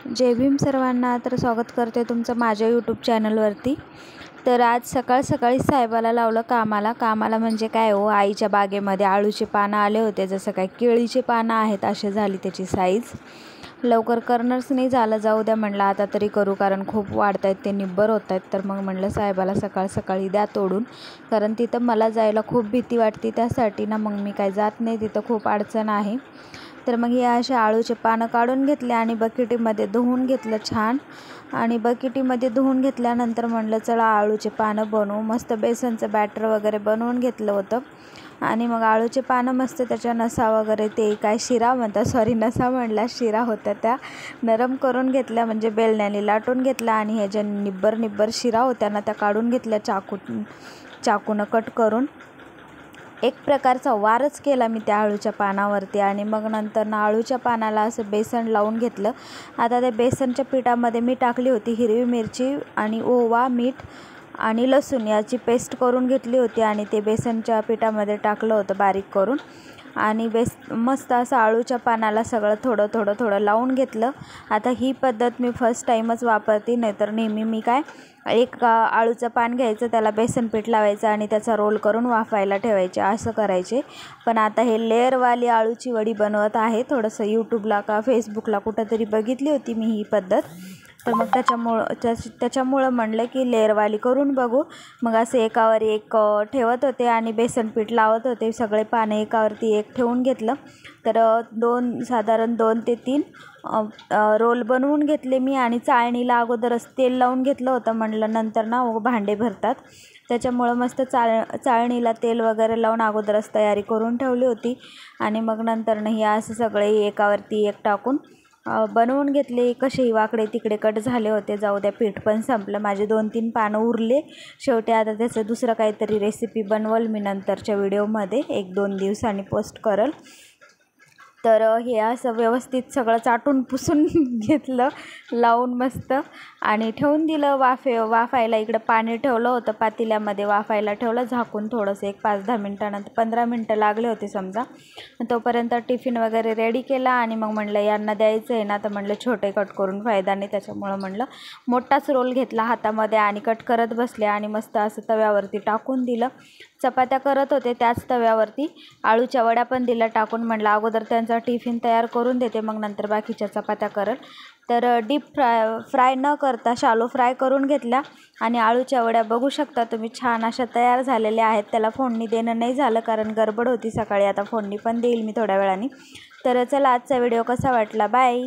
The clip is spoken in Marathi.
जय भीम सर्वांना। तर स्वागत करते तुमचं माझ्या यूट्यूब चॅनलवरती। तर आज सकाळी साहेबाला लावलं कामाला म्हणजे काय हो, आईच्या बागेमध्ये आळूचे पानं आले होते, जसं काय केळीचे पानं आहेत असे झाली त्याची साईज। लवकर करणंच नाही झालं, जाऊ द्या म्हणलं आता तरी करू, कारण खूप वाढत आहेत ते, निब्बर होत आहेत। तर मग म्हणलं साहेबाला सकाळी द्या तोडून, कारण तिथं मला जायला खूप भीती वाटते, त्यासाठी ना मग मी काय जात नाही, तिथं खूप अडचण आहे। तर मग हे असे आळूचे पानं काढून घेतले आणि बकेटीमध्ये धुवून घेतलं छान। आणि बकेटीमध्ये धुवून घेतल्यानंतर म्हणलं चला आळूचे पानं बनवू, मस्त बेसनचं बॅटर वगैरे बनवून घेतलं होतं। आणि मग आळूचे पानं मस्त त्याच्या नसा वगैरे, ते काय शिरा म्हणतात, सॉरी नसा म्हणला, शिरा होत्या त्या नरम करून घेतल्या, म्हणजे बेलण्याने लाटून घेतल्या। आणि ह्या ज्या निब्बर शिरा होत्या ना, त्या काढून घेतल्या चाकूनं कट करून। एक प्रकारचा वारच केला मी त्या आळूच्या पानावरती। आणि मग नंतर ना आळूच्या पानाला असं बेसन लावून घेतलं। आता त्या बेसनच्या पिठामध्ये मी टाकली होती हिरवी मिरची आणि ओवा, मीठ आणि लसूण याची पेस्ट करून घेतली होती, आणि ते बेसनच्या पिठामध्ये टाकलं होतं बारीक करून। आणि मस्त असं आळूच्या पानाला सगळं थोडं लावून घेतलं। आता ही पद्धत मी फर्स्ट टाईमच वापरते, नाहीतर नेहमी मी काय एक आळूचं पान घ्यायचं, त्याला बेसन पीठ लावायचं आणि त्याचा रोल करून वाफायला ठेवायचे, असं करायचे। पण आता हे लेअरवाली आळूची वडी बनवत आहे, थोडंसं यूट्यूबला का फेसबुकला कुठंतरी बघितली होती मी ही पद्धत। तर मग त्याच्यामुळं म्हणलं की लेअरवाली करून बघू। मग असं एकावर एक ठेवत होते आणि बेसन पीठ लावत होते, सगळे पानं एकावरती एक ठेवून घेतलं। तर साधारण 2 ते 3 रोल बनवून घेतले मी। आणि चाळणीला अगोदरच तेल लावून घेतलं होतं, म्हणलं नंतर ना भांडे भरतात, त्याच्यामुळं मस्त चाळणीला तेल वगैरे लावून अगोदरच तयारी करून ठेवली होती। आणि मग नंतर नाही असं सगळे एकावरती एक टाकून बनवून घेतले। कसेही वाकडे तिकडे कट झाले होते, जाऊ द्या, पीठ पण संपलं, माझे 2-3 पानं उरले शेवटी। आता त्याचं दुसरं काहीतरी रेसिपी बनवल मी नंतरच्या व्हिडिओमध्ये, 1-2 दिवसांनी पोस्ट करल। तर हे असं व्यवस्थित सगळं चाटून पुसून घेतलं लावून मस्त, आणि ठेवून दिलं वाफायला। इकडं पाणी ठेवलं होतं पातेल्यामध्ये, वाफायला ठेवलं झाकून थोडंसं, एक 5-10 मिनटानंतर 15 मिनटं लागले होते समजा। तोपर्यंत टिफिन वगैरे रेडी केला। आणि मग म्हणलं यांना द्यायचं आहे ना, तर म्हणलं छोटे कट करून फायदा नाही, त्याच्यामुळं म्हणलं मोठाच रोल घेतला हातामध्ये आणि कट करत बसले। आणि मस्त असं तव्यावरती टाकून दिलं। चपात्या करत होते त्याच तव्यावरती, आळूच्या वड्या पण दिल्या टाकून, म्हणलं अगोदर त्यांचा टिफिन तयार करून देते, मग नंतर बाकीच्या चपात्या करत। तर डीप फ्राय न करता शालो फ्राय करून घेतल्या। आणि आळूच्या वड्या बघू शकता तुम्ही, छान अशा तयार झालेल्या आहेत। त्याला फोडणी देणं नाही झालं, कारण गडबड होती सकाळी, आता फोडणी पण देईल मी थोड्या वेळाने। तर चला, आजचा व्हिडिओ कसा वाटला, बाय।